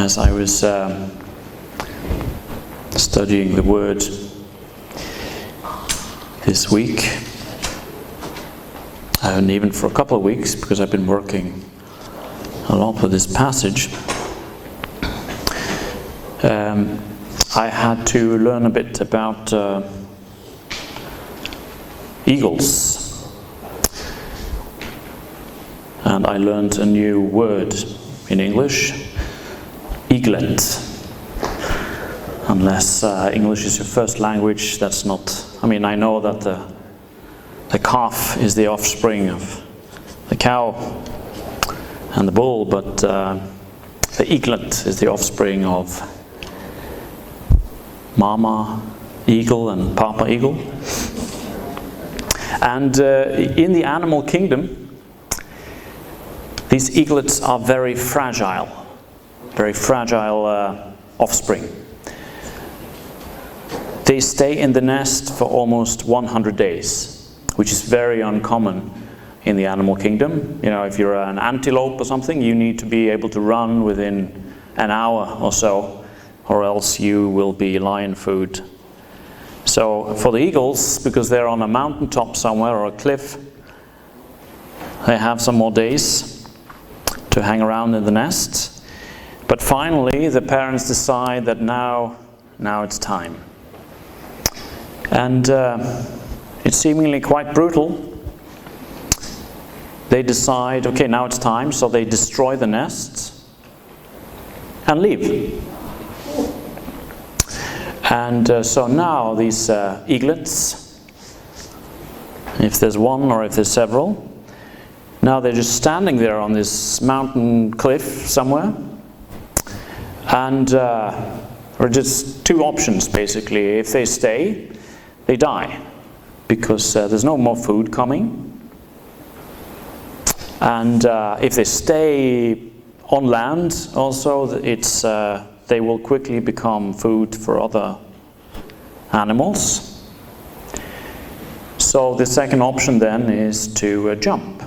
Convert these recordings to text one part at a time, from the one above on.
as I was studying the Word this week, and even for a couple of weeks, because I've been working a lot with this passage, I had to learn a bit about eagles. And I learned a new word in English, eaglet. Unless English is your first language, that's not... I mean, I know that the calf is the offspring of the cow and the bull, but the eaglet is the offspring of Mama eagle and Papa eagle. And in the animal kingdom, these eaglets are very fragile offspring. They stay in the nest for almost 100 days, which is very uncommon in the animal kingdom. You know, if you're an antelope or something, you need to be able to run within an hour or so, or else you will be lion food. So for the eagles, because they're on a mountaintop somewhere or a cliff, they have some more days to hang around in the nest. But finally, the parents decide that now it's time. And it's seemingly quite brutal. They decide, okay, now it's time, so they destroy the nest and leave. And so now these eaglets, if there's one or if there's several, now they're just standing there on this mountain cliff somewhere. And there are just two options basically. If they stay, they die, because there's no more food coming. And if they stay on land also, they will quickly become food for other animals. So the second option then is to jump.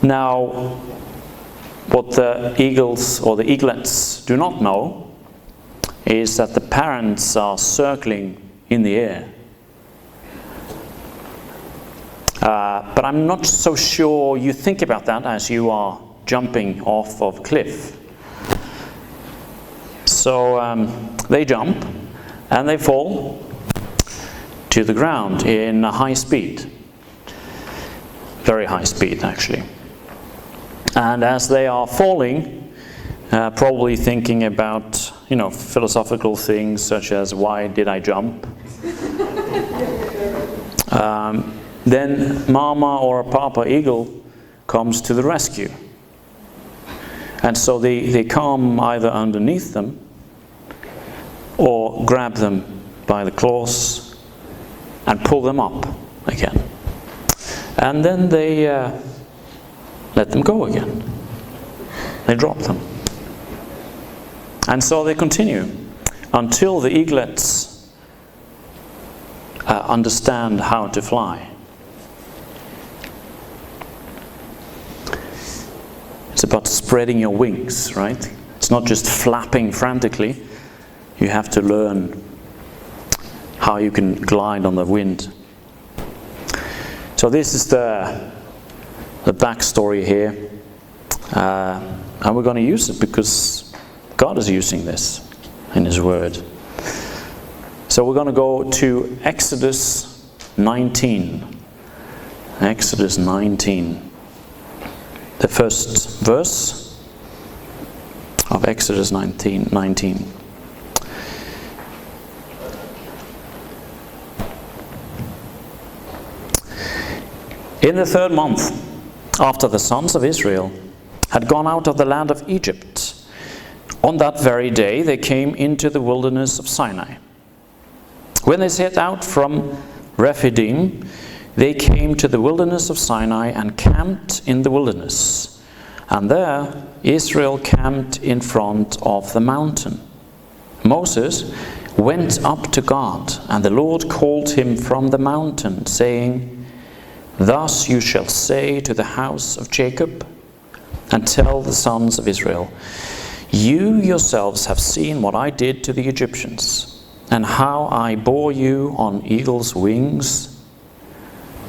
Now, what the eagles or the eaglets do not know is that the parents are circling in the air. But I'm not so sure you think about that as you are jumping off of a cliff. So they jump and they fall to the ground in a high speed. Very high speed, actually. And as they are falling, probably thinking about, philosophical things such as, why did I jump? Then Mama or Papa eagle comes to the rescue. And so they come either underneath them or grab them by the claws and pull them up again. And then they let them go again. They drop them. And so they continue until the eaglets understand how to fly. It's about spreading your wings, right? It's not just flapping frantically. You have to learn how you can glide on the wind. So this is the backstory here. And we're going to use it because God is using this in His Word. So we're going to go to Exodus 19. Exodus 19. The first verse of Exodus 19. In the third month, after the sons of Israel had gone out of the land of Egypt, on that very day they came into the wilderness of Sinai. When they set out from Rephidim, they came to the wilderness of Sinai and camped in the wilderness. And there Israel camped in front of the mountain. Moses went up to God, and the Lord called him from the mountain, saying, Thus you shall say to the house of Jacob, and tell the sons of Israel, you yourselves have seen what I did to the Egyptians, and how I bore you on eagle's wings,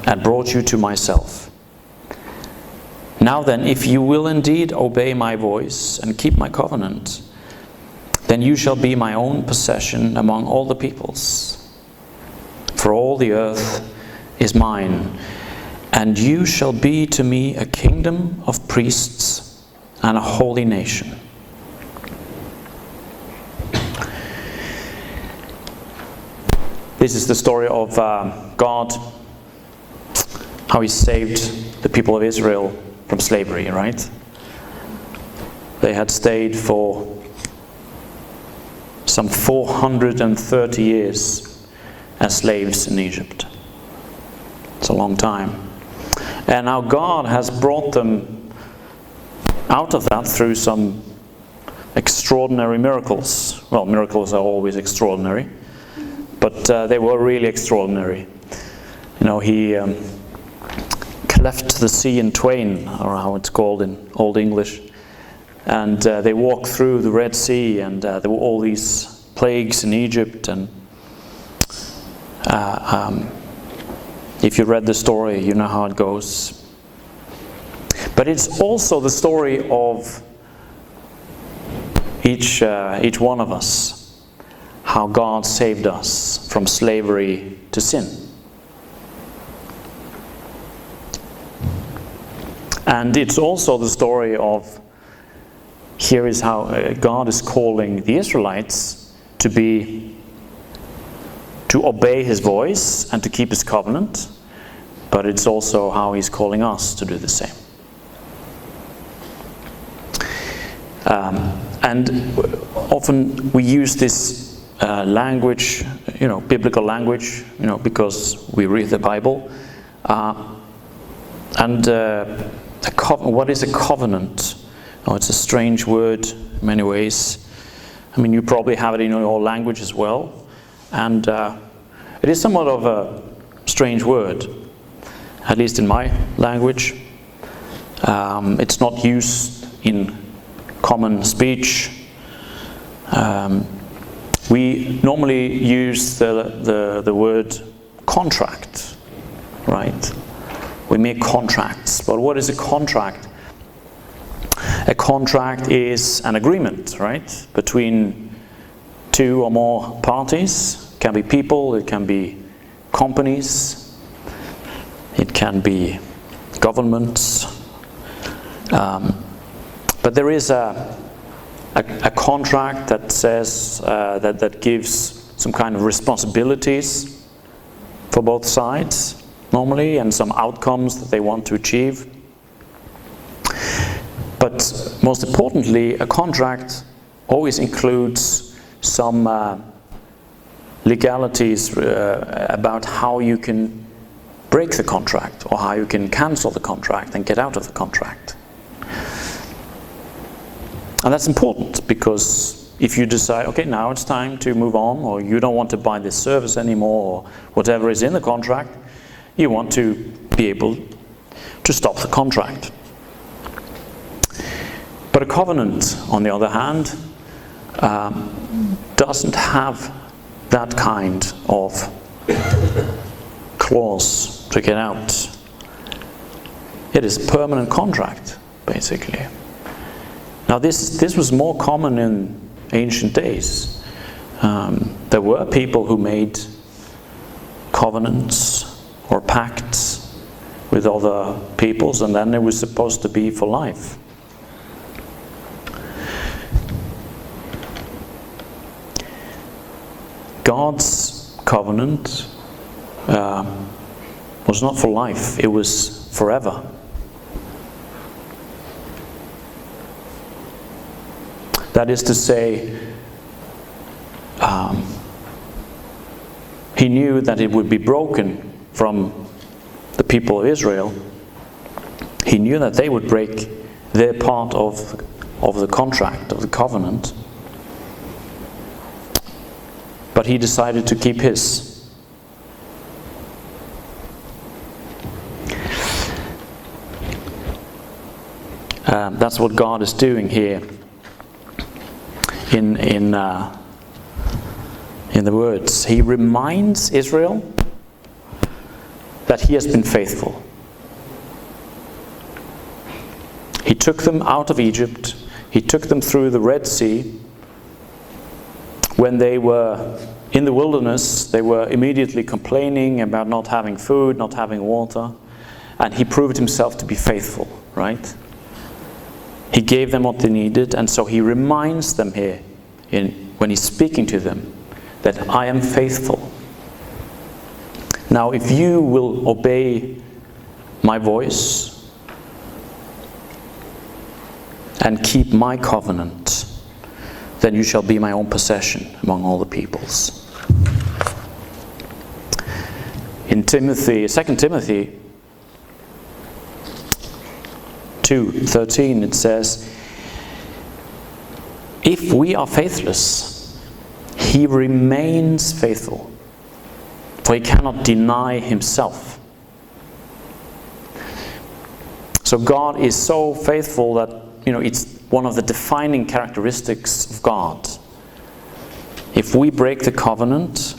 and brought you to myself. Now then, if you will indeed obey my voice and keep my covenant, then you shall be my own possession among all the peoples. For all the earth is mine, and you shall be to me a kingdom of priests and a holy nation. This is the story of God, how he saved the people of Israel from slavery, right? They had stayed for some 430 years as slaves in Egypt. It's a long time. And now God has brought them out of that through some extraordinary miracles. Well, miracles are always extraordinary, but they were really extraordinary. You know, he cleft the sea in twain, or how it's called in Old English. And they walked through the Red Sea, and there were all these plagues in Egypt. And if you read the story, you know how it goes. But it's also the story of each one of us, how God saved us from slavery to sin. And it's also the story of, here is how God is calling the Israelites to obey his voice and to keep his covenant, but it's also how he's calling us to do the same. And often we use this language, biblical language, because we read the Bible. What is a covenant? Oh, it's a strange word in many ways. I mean, you probably have it in your language as well. And it is somewhat of a strange word, at least in my language. It's not used in common speech. We normally use the word contract, right? We make contracts. But what is a contract? A contract is an agreement, right? Between two or more parties. It can be people, it can be companies, it can be governments. But there is a contract that says, that gives some kind of responsibilities for both sides, normally, and some outcomes that they want to achieve. But most importantly, a contract always includes some legalities about how you can break the contract, or how you can cancel the contract and get out of the contract. And that's important, because if you decide, okay, now it's time to move on, or you don't want to buy this service anymore, or whatever is in the contract, you want to be able to stop the contract. But a covenant, on the other hand, doesn't have that kind of clause to get out. It is a permanent contract, basically. Now this was more common in ancient days. There were people who made covenants or pacts with other peoples, and then it was supposed to be for life. God's covenant was not for life, it was forever. That is to say, he knew that it would be broken from the people of Israel. He knew that they would break their part of the contract, of the covenant. But he decided to keep his. That's what God is doing here in the words. He reminds Israel that he has been faithful. He took them out of Egypt. He took them through the Red Sea. When they were in the wilderness, they were immediately complaining about not having food, not having water. And he proved himself to be faithful, right? He gave them what they needed, and so he reminds them here, when he's speaking to them, that I am faithful. Now, if you will obey my voice and keep my covenant, then you shall be my own possession among all the peoples. In 2 Timothy 2:13 it says, if we are faithless, he remains faithful, for he cannot deny himself. So God is so faithful that, it's one of the defining characteristics of God. If we break the covenant,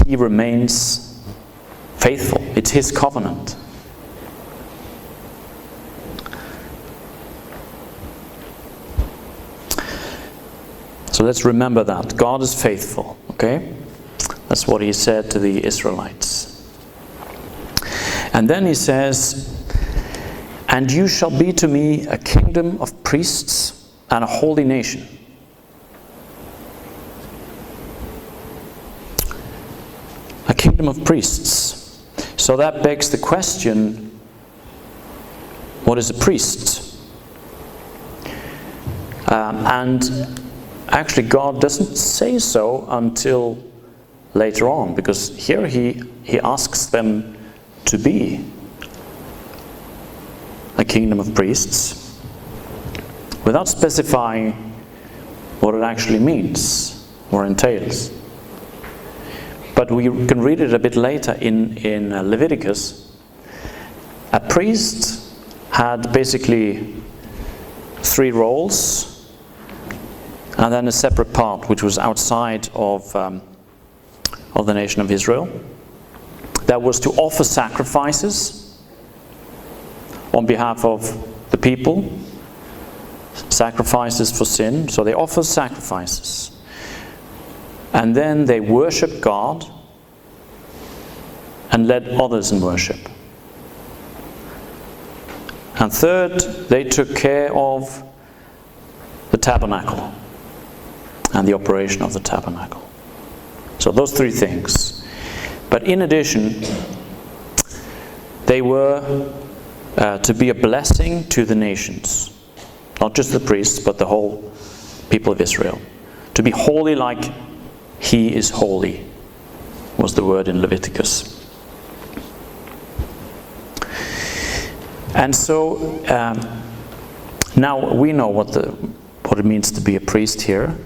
he remains faithful. It's his covenant. So let's remember that. God is faithful, okay? That's what he said to the Israelites. And then he says, and you shall be to me a kingdom of priests and a holy nation. A kingdom of priests. So that begs the question, what is a priest? And actually God doesn't say so until later on, because here he asks them to be a kingdom of priests without specifying what it actually means or entails. But we can read it a bit later in Leviticus. A priest had basically 3 roles, and then a separate part which was outside of the nation of Israel. That was to offer sacrifices on behalf of the people, sacrifices for sin. So they offer sacrifices. And then they worship God and led others in worship. And third, they took care of the tabernacle and the operation of the tabernacle. So those 3 things. But in addition, they were to be a blessing to the nations. Not just the priests, but the whole people of Israel. To be holy like he is holy, was the word in Leviticus. And so now we know what it means to be a priest here,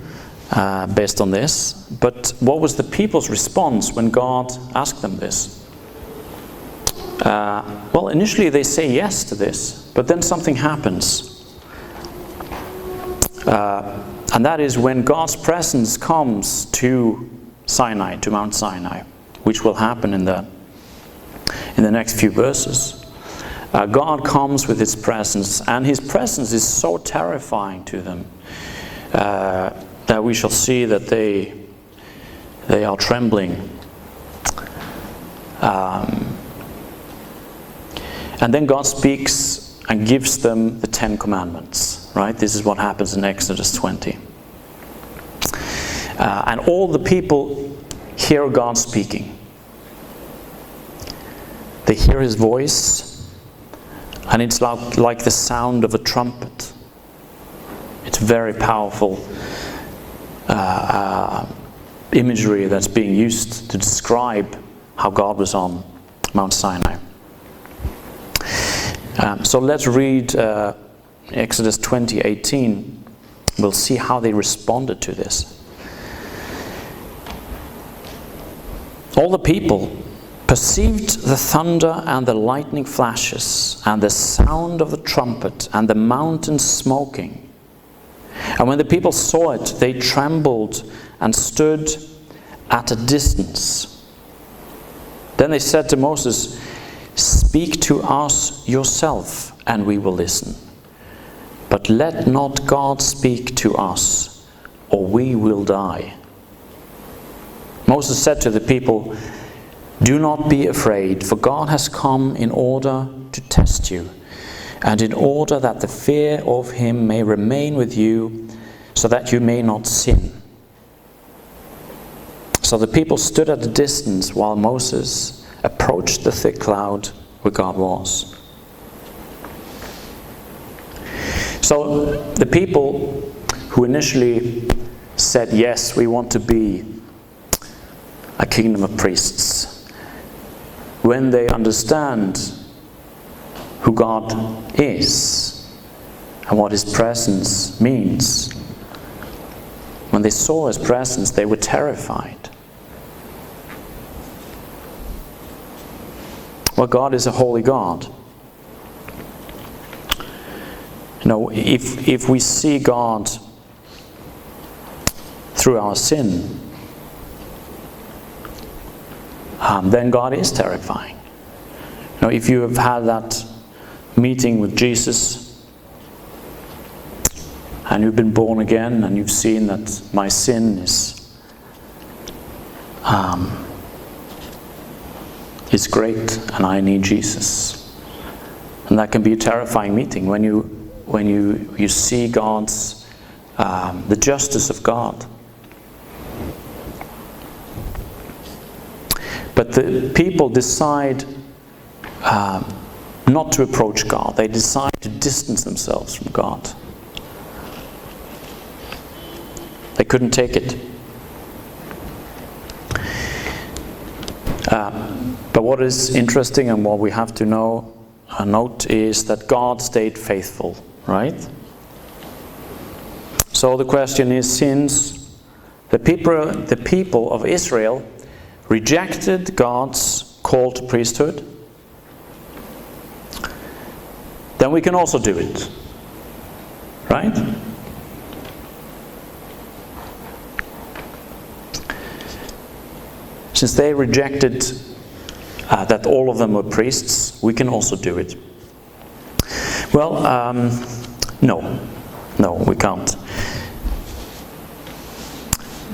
based on this. But what was the people's response when God asked them this? Well, initially they say yes to this, but then something happens. And that is when God's presence comes to Sinai, to Mount Sinai, which will happen in the next few verses. God comes with his presence, and his presence is so terrifying to them that we shall see that they are trembling. And then God speaks and gives them the 10 commandments, right? This is what happens in Exodus 20. And all the people hear God speaking. They hear his voice, and it's like the sound of a trumpet. It's very powerful imagery that's being used to describe how God was on Mount Sinai. So let's read Exodus 20:18. We'll see how they responded to this. All the people perceived the thunder and the lightning flashes and the sound of the trumpet and the mountain smoking. And when the people saw it, they trembled and stood at a distance. Then they said to Moses, "Speak to us yourself, and we will listen. But let not God speak to us, or we will die." Moses said to the people, "Do not be afraid, for God has come in order to test you, and in order that the fear of him may remain with you, so that you may not sin." So the people stood at a distance while Moses approached the thick cloud where God was. So the people who initially said, "Yes, we want to be a kingdom of priests," when they understand who God is and what his presence means, when they saw his presence, they were terrified. Well, God is a holy God. You know, if we see God through our sin, then God is terrifying. You know, if you have had that meeting with Jesus and you've been born again and you've seen that my sin is great and I need Jesus, and that can be a terrifying meeting when you see God's the justice of God. But the people decide not to approach God. They decide to distance themselves from God. They couldn't take it. But what is interesting and what we have to note is that God stayed faithful, right? So the question is, since the people of Israel rejected God's call to priesthood, then we can also do it, right? Since they rejected that all of them were priests, we can also do it. Well, no, we can't.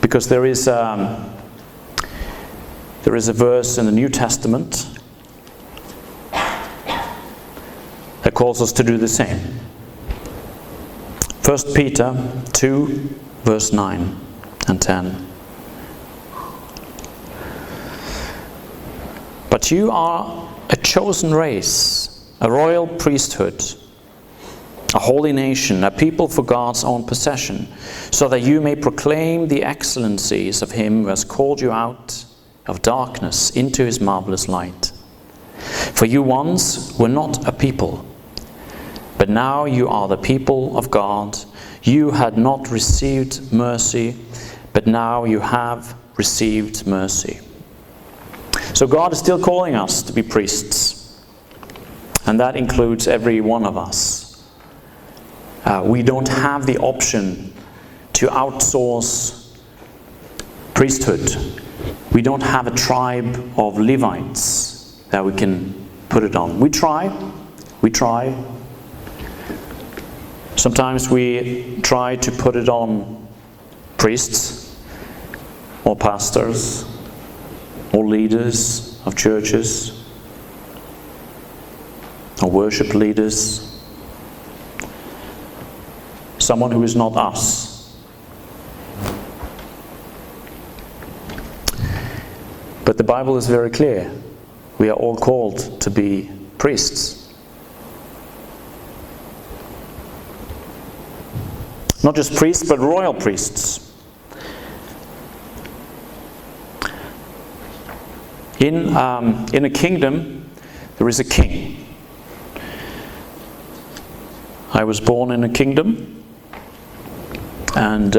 Because there is a verse in the New Testament that calls us to do the same. 1 Peter 2, verse 9 and 10. "But you are a chosen race, a royal priesthood, a holy nation, a people for God's own possession, so that you may proclaim the excellencies of him who has called you out of darkness into his marvelous light. For you once were not a people, but now you are the people of God. You had not received mercy, but now you have received mercy." So God is still calling us to be priests, and that includes every one of us. We don't have the option to outsource priesthood. We don't have a tribe of Levites that we can put it on. We try. Sometimes we try to put it on priests or pastors or leaders of churches or worship leaders. Someone who is not us. But the Bible is very clear. We are all called to be priests. Not just priests, but royal priests. In a kingdom, there is a king. I was born in a kingdom, and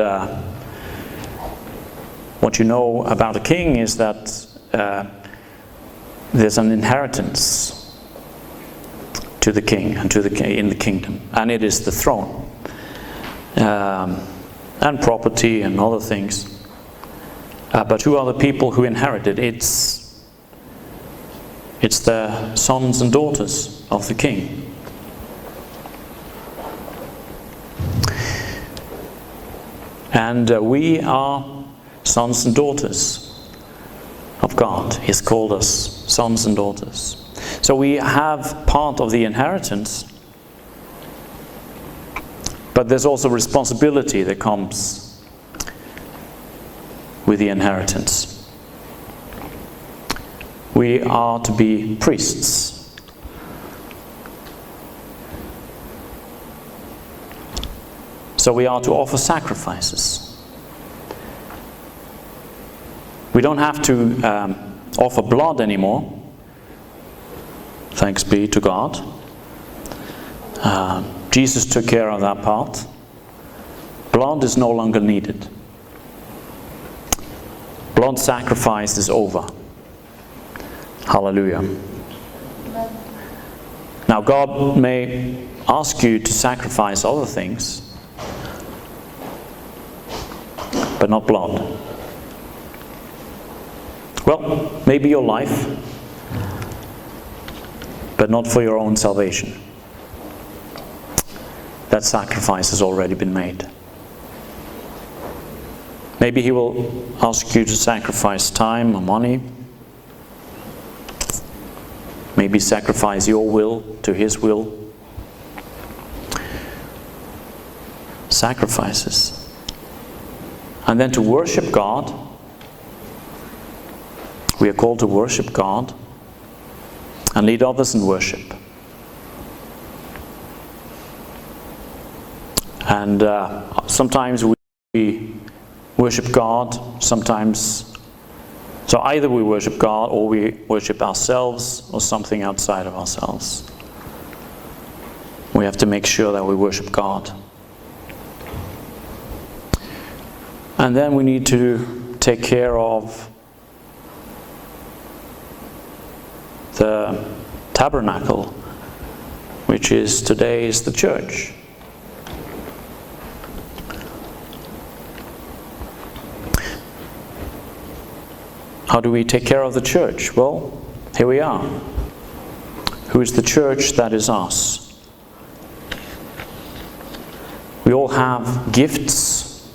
what you know about a king is that there's an inheritance to the king and in the kingdom, and it is the throne, and property and other things. But who are the people who inherit it? It's the sons and daughters of the king. And we are sons and daughters of God. He has called us sons and daughters. So we have part of the inheritance, but there's also responsibility that comes with the inheritance. We are to be priests. So we are to offer sacrifices. We don't have to offer blood anymore. Thanks be to God. Jesus took care of that part. Blood is no longer needed. Blood sacrifice is over. Hallelujah. Now God may ask you to sacrifice other things, but not blood. Well, maybe your life, but not for your own salvation. That sacrifice has already been made. Maybe He will ask you to sacrifice time or money. Maybe sacrifice your will to His will. Sacrifices. And then to worship God. We are called to worship God and lead others in worship. And sometimes we worship God, sometimes. So either we worship God or we worship ourselves or something outside of ourselves. We have to make sure that we worship God. And then we need to take care of the tabernacle, which is today is the church. How do we take care of the church? Well, here we are. Who is the church? That is us. We all have gifts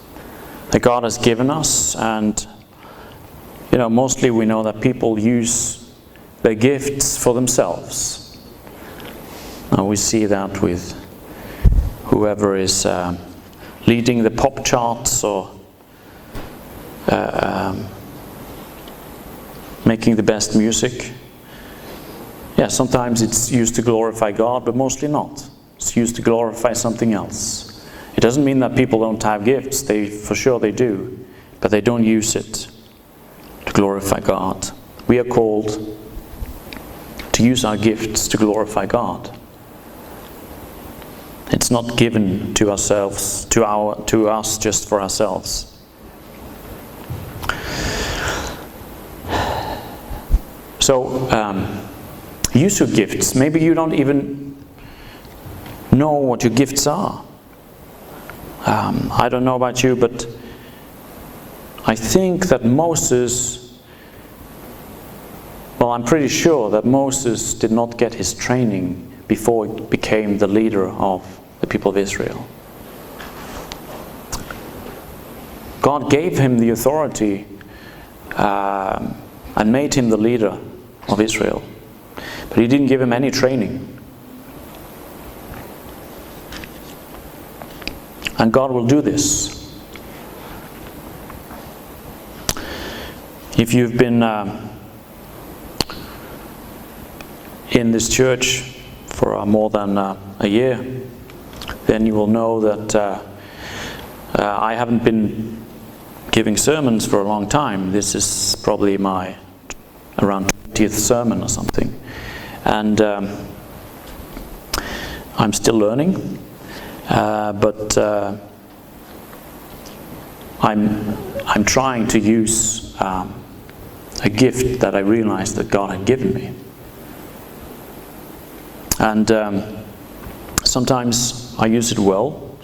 that God has given us, and mostly we know that people use their gifts for themselves. And we see that with whoever is leading the pop charts or making the best music. Yeah, sometimes it's used to glorify God, but mostly not. It's used to glorify something else. It doesn't mean that people don't have gifts. For sure they do, but they don't use it to glorify God. We are called to use our gifts to glorify God. It's not given to ourselves, to us just for ourselves. So, use your gifts. Maybe you don't even know what your gifts are. I don't know about you, but I think that I'm pretty sure that Moses did not get his training before he became the leader of the people of Israel. God gave him the authority and made him the leader of Israel. But He didn't give him any training. And God will do this. If you've been in this church for more than a year, then you will know that I haven't been giving sermons for a long time. This is probably my around 20th sermon or something. And I'm still learning, but I'm trying to use a gift that I realized that God had given me. And sometimes I use it well,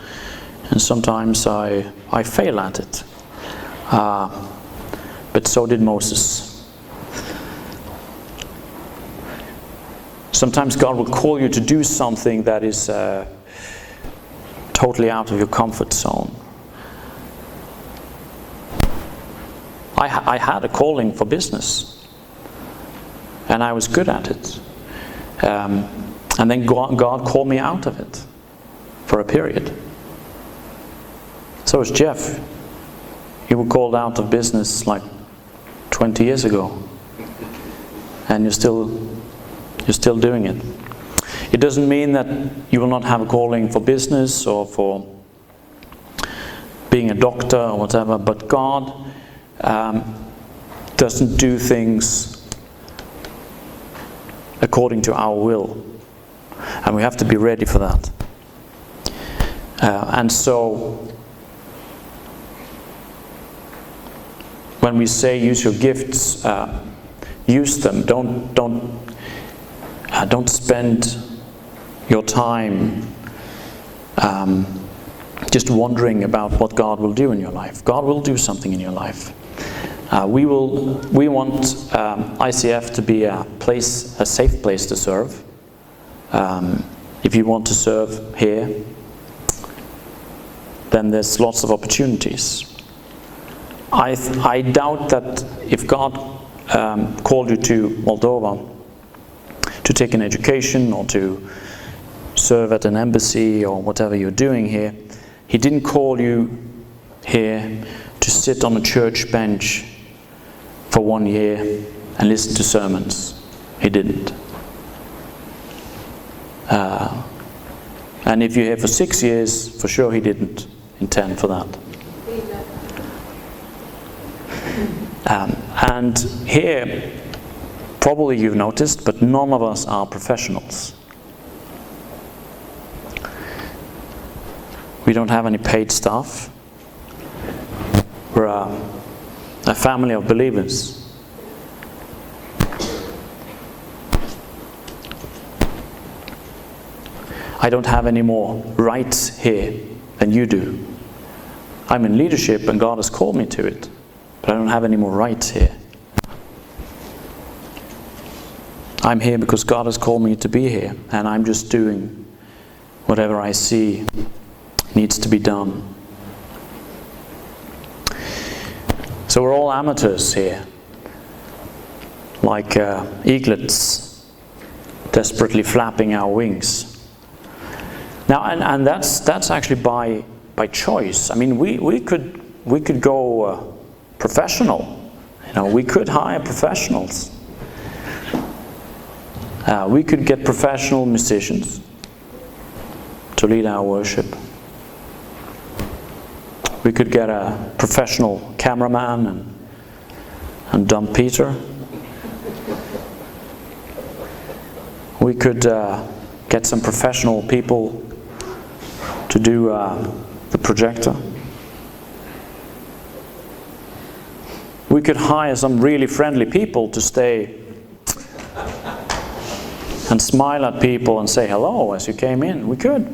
and sometimes I fail at it. But so did Moses. Sometimes God will call you to do something that is totally out of your comfort zone. I had a calling for business, and I was good at it. And then God called me out of it for a period. So was Jeff. You were called out of business like 20 years ago, and you're still doing it. It doesn't mean that you will not have a calling for business or for being a doctor or whatever, but God doesn't do things according to our will, and we have to be ready for that. And so when we say use your gifts, use them. Don't spend your time just wondering about what God will do in your life. God will do something in your life. We want ICF to be a safe place to serve. If you want to serve here, then there's lots of opportunities. I doubt that if God called you to Moldova to take an education or to serve at an embassy or whatever you're doing here, He didn't call you here to sit on a church bench for 1 year and listen to sermons. He didn't. And if you're here for 6 years, for sure He didn't intend for that. And here, probably you've noticed, but none of us are professionals. We don't have any paid staff. We're a family of believers. I don't have any more rights here than you do. I'm in leadership and God has called me to it, but I don't have any more rights here. I'm here because God has called me to be here, and I'm just doing whatever I see needs to be done. So we're all amateurs here, like eaglets desperately flapping our wings. Now, and that's actually by choice. I mean, we could go professional. You know, we could hire professionals. We could get professional musicians to lead our worship. We could get a professional cameraman and dump Peter. We could get some professional people to do the projector. We could hire some really friendly people to stay and smile at people and say hello as you came in. We could.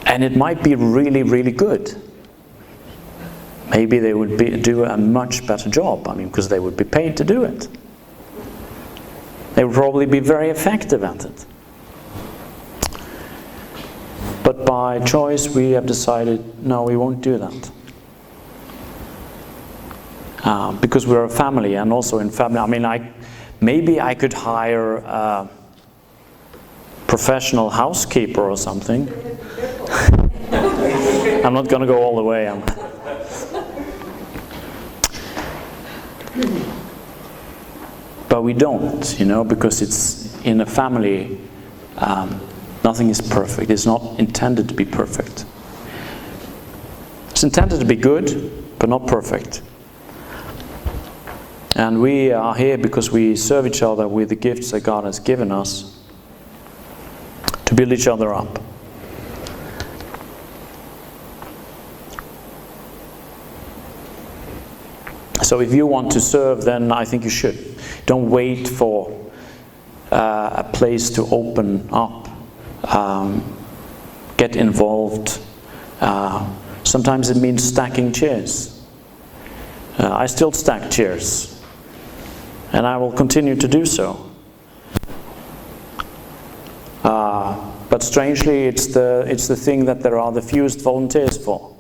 And it might be really, really good. Maybe they would do a much better job, because they would be paid to do it. They would probably be very effective at it. But by choice we have decided, no, we won't do that. Because we're a family, and also in family, maybe I could hire a professional housekeeper or something. I'm not going to go all the way. But we don't, because it's in a family, nothing is perfect. It's not intended to be perfect. It's intended to be good, but not perfect. And we are here because we serve each other with the gifts that God has given us to build each other up. So if you want to serve, then I think you should. Don't wait for a place to open up. Get involved. Sometimes it means stacking chairs. I still stack chairs, and I will continue to do so. But strangely, it's the thing that there are the fewest volunteers for.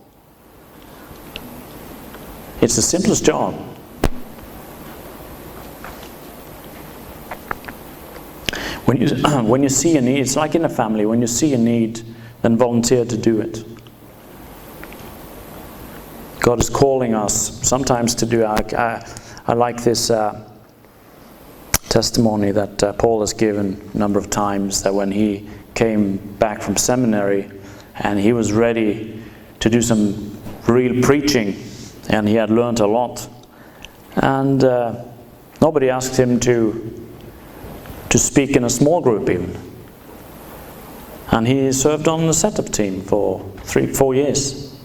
It's the simplest job. When you see a need, it's like in a family. When you see a need, then volunteer to do it. God is calling us sometimes to do. I like this testimony that Paul has given a number of times, that when he came back from seminary and he was ready to do some real preaching, and he had learned a lot, and nobody asked him to speak in a small group even. And he served on the setup team for 3-4 years.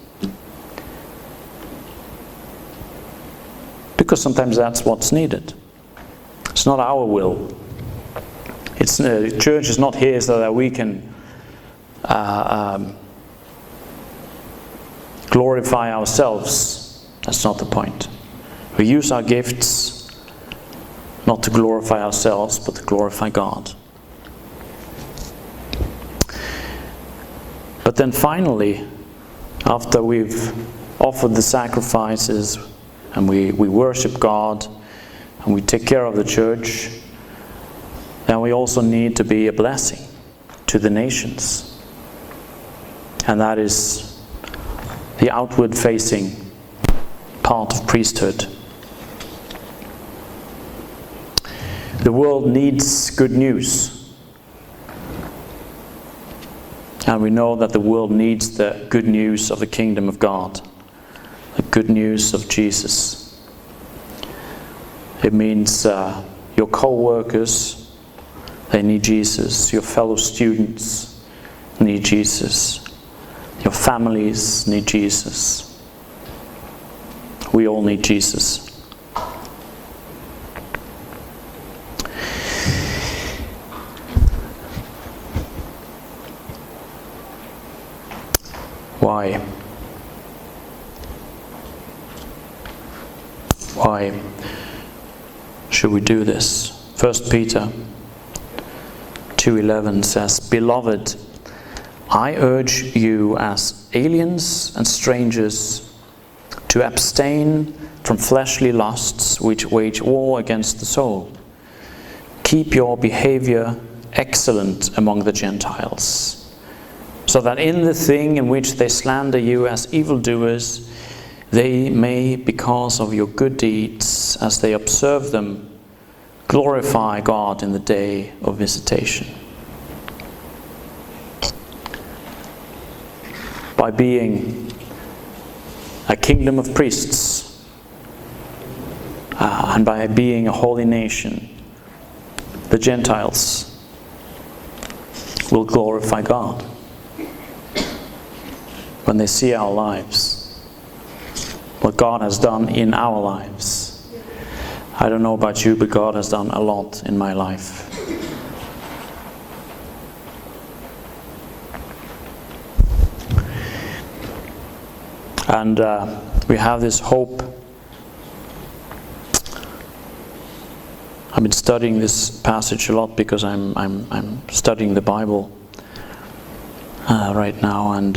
Because sometimes that's what's needed. It's not our will. It's church is not here so that we can glorify ourselves. That's not the point. We use our gifts not to glorify ourselves, but to glorify God. But then finally, after we've offered the sacrifices and we worship God and we take care of the church, then we also need to be a blessing to the nations. And that is the outward facing part of priesthood. The world needs good news. And we know that the world needs the good news of the kingdom of God. The good news of Jesus. It means your co-workers, they need Jesus. Your fellow students need Jesus. Your families need Jesus. We all need Jesus. Why? Why should we do this? 1 Peter 2:11 says, "Beloved, I urge you as aliens and strangers to abstain from fleshly lusts which wage war against the soul. Keep your behavior excellent among the Gentiles, so that in the thing in which they slander you as evildoers, they may, because of your good deeds, as they observe them, glorify God in the day of visitation." By being a kingdom of priests and by being a holy nation, the Gentiles will glorify God when they see our lives, what God has done in our lives. I don't know about you, but God has done a lot in my life. And we have this hope. I've been studying this passage a lot because I'm studying the Bible right now, and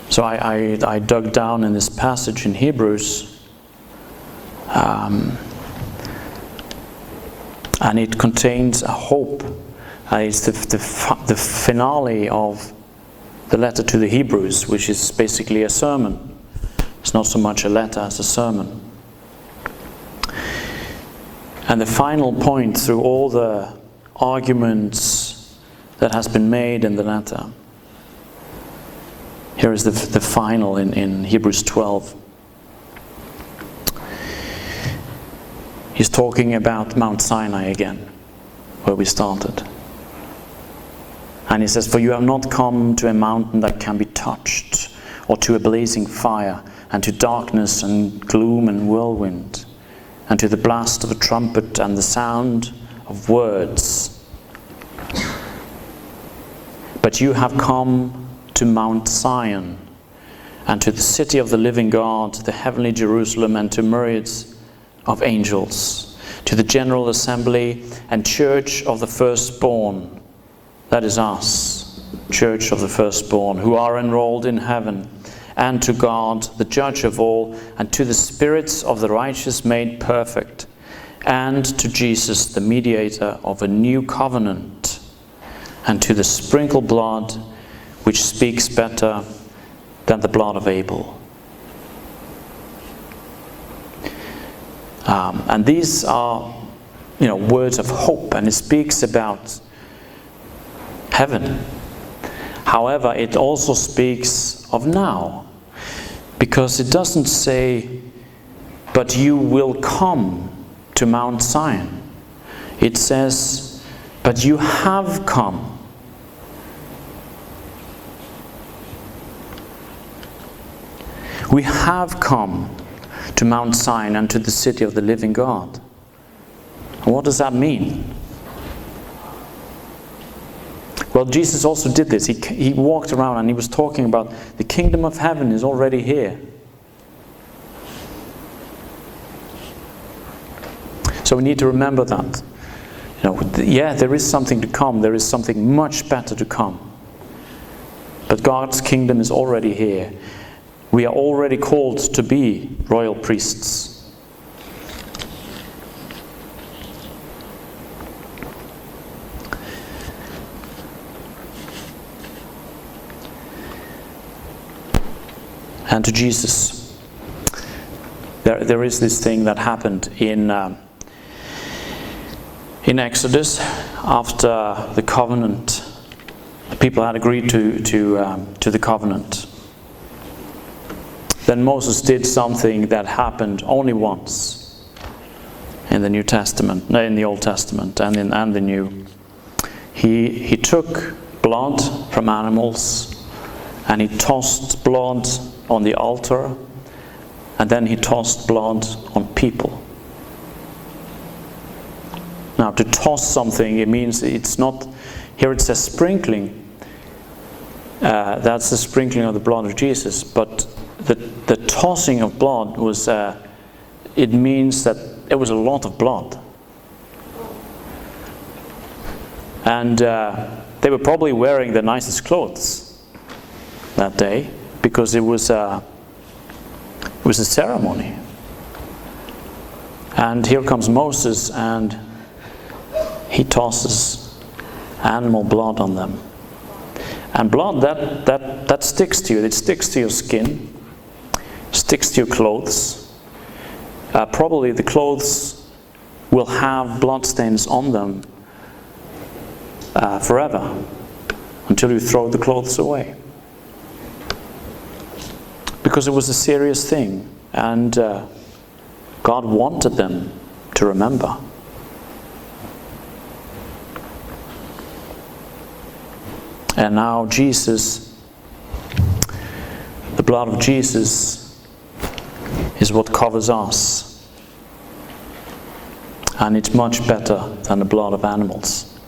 so I dug down in this passage in Hebrews, and it contains a hope. It's the finale of the letter to the Hebrews, which is basically a sermon. It's not so much a letter as a sermon. And the final point through all the arguments that has been made in the letter, here is the final in Hebrews 12. He's talking about Mount Sinai again, where we started. And he says, "For you have not come to a mountain that can be touched, or to a blazing fire, and to darkness and gloom and whirlwind, and to the blast of a trumpet and the sound of words. But you have come to Mount Zion, and to the city of the living God, the heavenly Jerusalem, and to myriads of angels, to the general assembly and church of the firstborn, that is us, church of the firstborn, who are enrolled in heaven, and to God, the judge of all, and to the spirits of the righteous made perfect, and to Jesus, the mediator of a new covenant, and to the sprinkled blood, which speaks better than the blood of Abel. And these are, words of hope, and it speaks about heaven. However, it also speaks of now, because it doesn't say, but you will come to Mount Zion. It says, but you have come. We have come to Mount Zion and to the city of the living God. And what does that mean? Well, Jesus also did this. He walked around and he was talking about the kingdom of heaven is already here. So we need to remember that. There is something to come. There is something much better to come. But God's kingdom is already here. We are already called to be royal priests. And to Jesus, there is this thing that happened in Exodus after the covenant. The people had agreed to the covenant. Then Moses did something that happened only once in the New Testament, in the Old Testament, and the New. He took blood from animals and he tossed blood on the altar, and then he tossed blood on people. Now, to toss something, it means it's not. Here it says sprinkling. That's the sprinkling of the blood of Jesus, but the tossing of blood was, it means that it was a lot of blood. And they were probably wearing the nicest clothes that day, because it was a ceremony. And here comes Moses, and he tosses animal blood on them. And blood, that sticks to you. It sticks to your skin, sticks to your clothes. Probably the clothes will have blood stains on them forever, until you throw the clothes away. Because it was a serious thing, and God wanted them to remember. And now Jesus, the blood of Jesus, is what covers us. And it's much better than the blood of animals.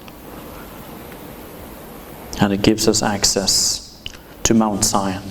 And it gives us access to Mount Zion.